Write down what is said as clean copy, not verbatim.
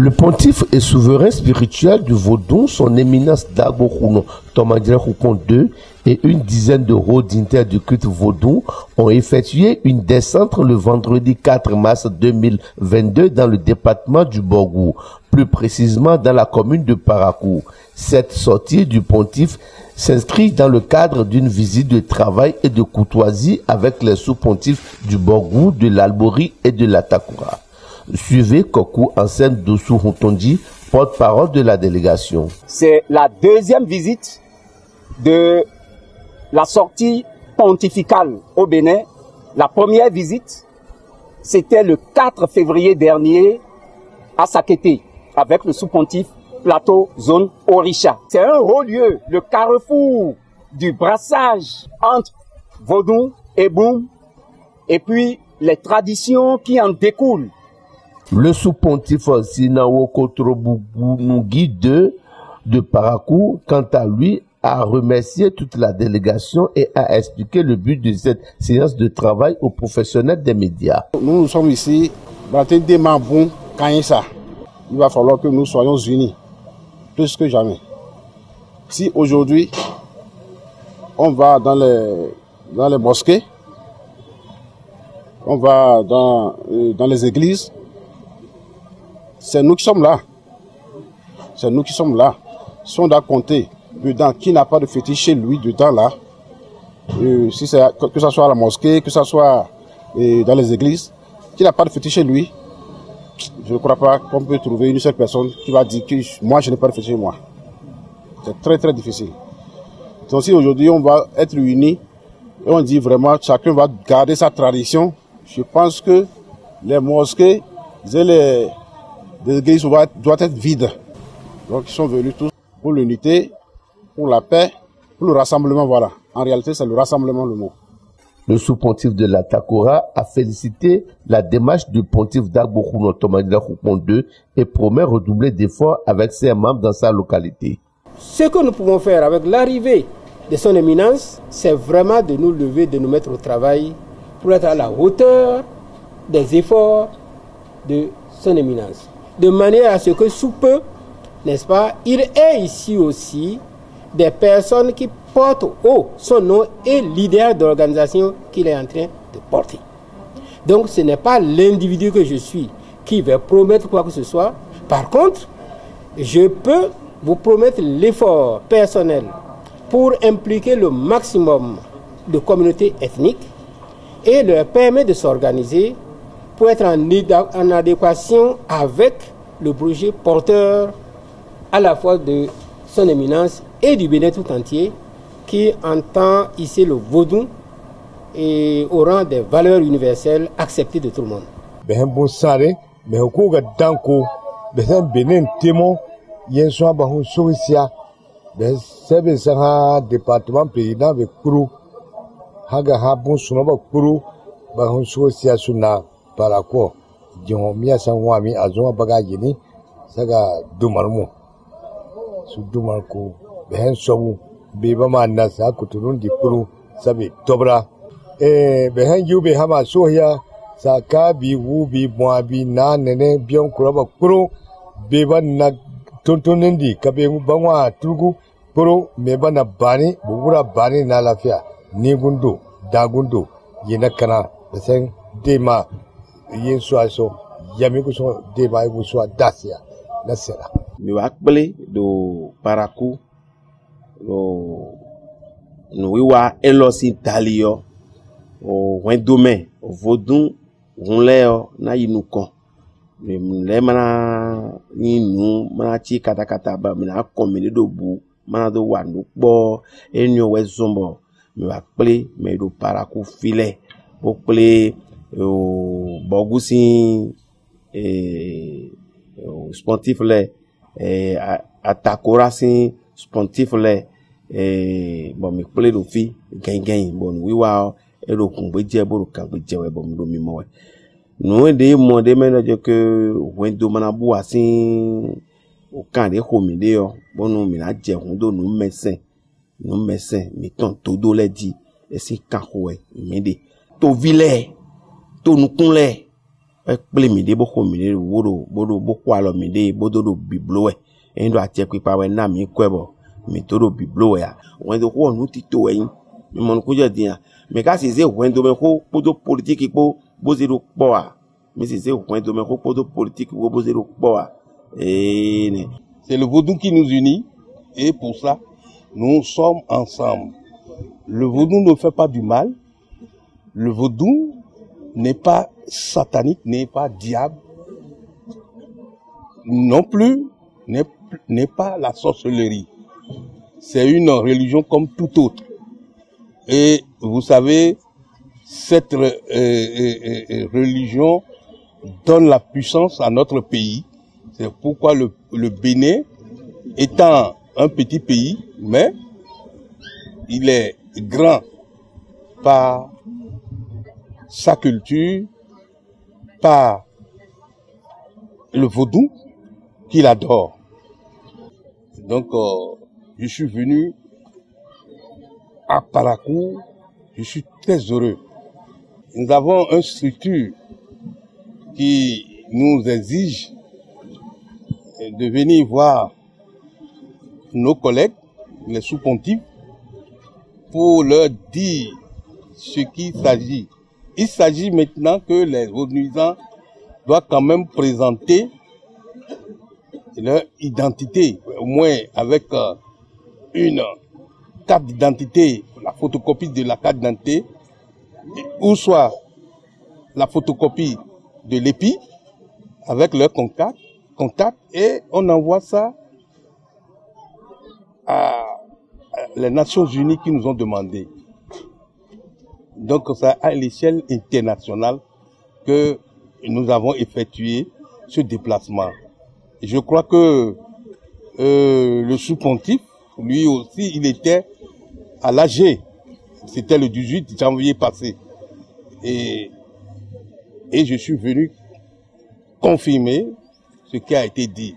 Le pontife et souverain spirituel du Vaudou, son éminence Dagbo Kouno Tomadjira Koukon II et une dizaine de dignitaires du culte Vaudou ont effectué une descente le vendredi 4 mars 2022 dans le département du Borgou, plus précisément dans la commune de Parakou. Cette sortie du pontife s'inscrit dans le cadre d'une visite de travail et de courtoisie avec les sous-pontifes du Borgou, de l'Albori et de la Takura. Suivez Kokou Ansem Dossou Hontondi, porte-parole de la délégation. C'est la deuxième visite de la sortie pontificale au Bénin. La première visite, c'était le 4 février dernier à Sakété, avec le sous-pontife Plateau Zone Orisha. C'est un haut lieu, le carrefour du brassage entre Vaudou et Boum, et puis les traditions qui en découlent. Le sous-pontife Sinawo Trobougounougui II de Parakou, quant à lui, a remercié toute la délégation et a expliqué le but de cette séance de travail aux professionnels des médias. Nous sommes ici, il va falloir que nous soyons unis, plus que jamais. Si aujourd'hui, on va dans les mosquées, on va dans les églises, c'est nous qui sommes là. C'est nous qui sommes là. Si on doit compter dedans, qui n'a pas de fétiche chez lui dedans là, si c'est que ce soit à la mosquée, que ce soit dans les églises, qui n'a pas de fétiche chez lui, je ne crois pas qu'on peut trouver une seule personne qui va dire que moi je n'ai pas de fétiche chez moi. C'est très très difficile. Donc si aujourd'hui on va être unis et on dit vraiment chacun va garder sa tradition, je pense que les mosquées et les églises doivent être vides. Donc ils sont venus tous pour l'unité, pour la paix, pour le rassemblement, voilà. En réalité, c'est le rassemblement le mot. Le sous-pontife de la Takora a félicité la démarche du pontife Dagbo Kouno Tomadjira Koukon II et promet redoubler d'efforts avec ses membres dans sa localité. Ce que nous pouvons faire avec l'arrivée de son éminence, c'est vraiment de nous lever, de nous mettre au travail pour être à la hauteur des efforts de son éminence. De manière à ce que sous peu, n'est-ce pas, il est ici aussi des personnes qui portent haut son nom et leader d'organisation qu'il est en train de porter. Donc ce n'est pas l'individu que je suis qui va promettre quoi que ce soit. Par contre, je peux vous promettre l'effort personnel pour impliquer le maximum de communautés ethniques et leur permettre de s'organiser pour être en adéquation avec le projet porteur à la fois de son éminence et du Bénin tout entier qui entend hisser le Vaudou et au rang des valeurs universelles acceptées de tout le monde. Département président de Kourou, Haga Habon Sunoba Kourou, Bahon Sosia Suna, Parako, Jomia Sawami, Azuma Bagayini, Saga Dumarmo, Sudumarko, Behen Sobu, Bibama Nasa, Kuturun di Kourou, Sabi Tobra, Behen Yubi Hama Soya, Saka bi Wubi, Moabi, Na, Nene, Bion Kuraba Kourou, Biba Nag Tontonendi, Kabe Bangwa, Tugu, Puro mebana bani bubura bani na lafia nigundu dagundu yena kana sen dema yenso aso yamiku so dema ibuso dasia nasela mi wakple do Parakou no wiwa elosi talio o wendome o vodun hunleo na yinukon le mana yinu mana chi kata ba mina komene do bu mana do wanu po enyo we zombo mi wa ple me do Parakou file o ple o bogusin sportif le atakora sin sportif le bon mi ple do fi gen bon wiwa e do kun beje bo kan beje we bon do mi mo we no de mo de me na que wendo mana bu asin o kan de homi de yo bonu mi na je hun do no médecin mi ton todo le di e si kan ho e mi de to vile to nu kunle explique midi beaucoup midi beaucoup alors midi bodo biblo et ndo atie pipa we na mi kwebo mi todo biblo ya wendo ko nu tito yin mi mon ko je dia me ka si ze wendo me ko podo politique ko bozero poa mi si ze wendo me ko podo politique ko bozero poa et c'est le vaudou qui nous unit et pour ça nous sommes ensemble. Le vaudou ne fait pas du mal. Le vaudou n'est pas satanique, n'est pas diable. Non plus, n'est pas la sorcellerie. C'est une religion comme toute autre. Et vous savez, cette religion donne la puissance à notre pays. C'est pourquoi le Bénin, étant un petit pays, mais il est grand par sa culture, par le vaudou qu'il adore. Donc, je suis venu à Parakou, je suis très heureux. Nous avons une structure qui nous exige de venir voir nos collègues, les sous-pontifes, pour leur dire ce qu'il s'agit. Il s'agit maintenant que les vaudouisants doivent quand même présenter leur identité, au moins avec une carte d'identité, la photocopie de la carte d'identité, ou soit la photocopie de l'épi avec leur contact, et on envoie ça à les Nations Unies qui nous ont demandé. Donc c'est à l'échelle internationale que nous avons effectué ce déplacement. Et je crois que le sous-pontife, lui aussi, il était à l'AG. C'était le 18 janvier passé. Et je suis venu confirmer ce qui a été dit.